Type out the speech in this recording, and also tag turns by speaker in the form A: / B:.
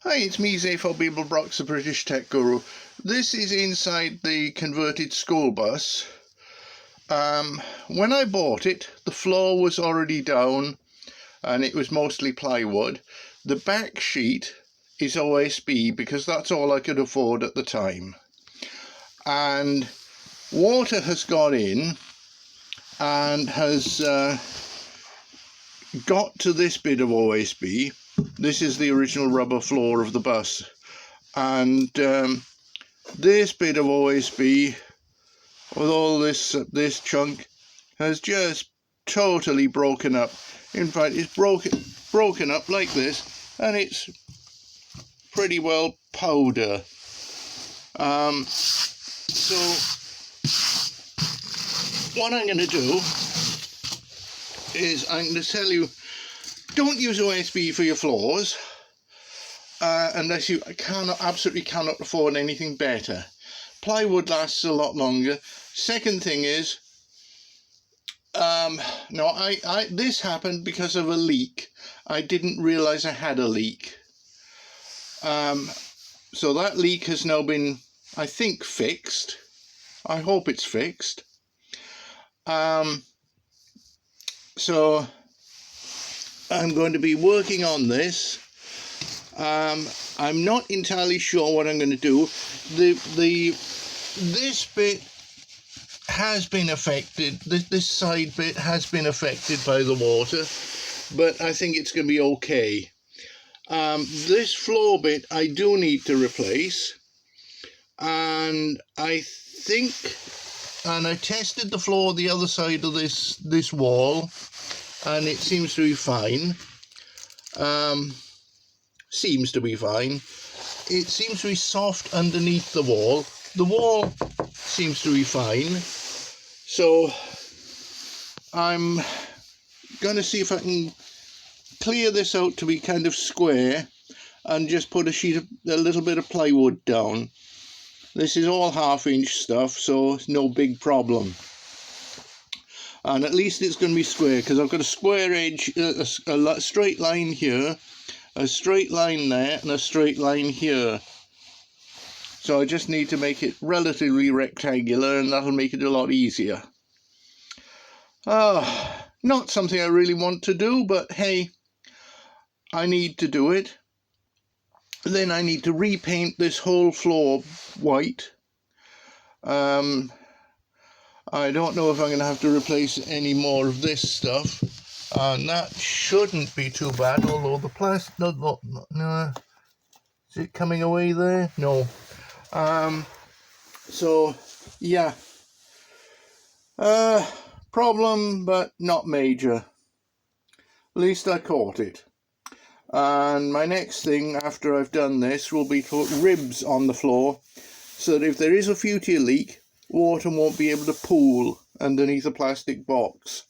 A: Hi, it's me, Zephyr Beeblebrox, the British Tech Guru. This is inside the converted school bus. When I bought it, the floor was already down and it was mostly plywood. The back sheet is OSB because that's all I could afford at the time. And water has got in and has got to this bit of OSB. This is the original rubber floor of the bus, and this bit of OSB with all this chunk has just totally broken up. In fact, it's broken up like this, and it's pretty well powder. So what I'm going to do is I'm going to tell you, don't use OSB for your floors unless you absolutely cannot afford anything better. Plywood lasts a lot longer. Second thing is, this happened because of a leak. I didn't realize I had a leak. So that leak has now been, I think, fixed. I hope it's fixed. So I'm going to be working on this. I'm not entirely sure what I'm going to do. This bit has been affected. This side bit has been affected by the water, but I think it's going to be okay. This floor bit I do need to replace, and I think, and I tested the floor the other side of this wall, and it seems to be fine. Seems to be fine. It seems to be soft underneath the wall. The wall seems to be fine. So I'm going to see if I can clear this out to be kind of square and just put a little bit of plywood down. This is all half-inch stuff, so it's no big problem. And at least it's going to be square, because I've got a square edge, a straight line here, a straight line there, and a straight line here. So I just need to make it relatively rectangular, and that'll make it a lot easier. Not something I really want to do, but hey, I need to do it. Then I need to repaint this whole floor white. I don't know if I'm going to have to replace any more of this stuff, and that shouldn't be too bad, although the plastic, no, is it coming away there? No. So, yeah, problem, but not major. At least I caught it. And my next thing after I've done this will be to put ribs on the floor, so that if there is a future leak, water won't be able to pool underneath a plastic box.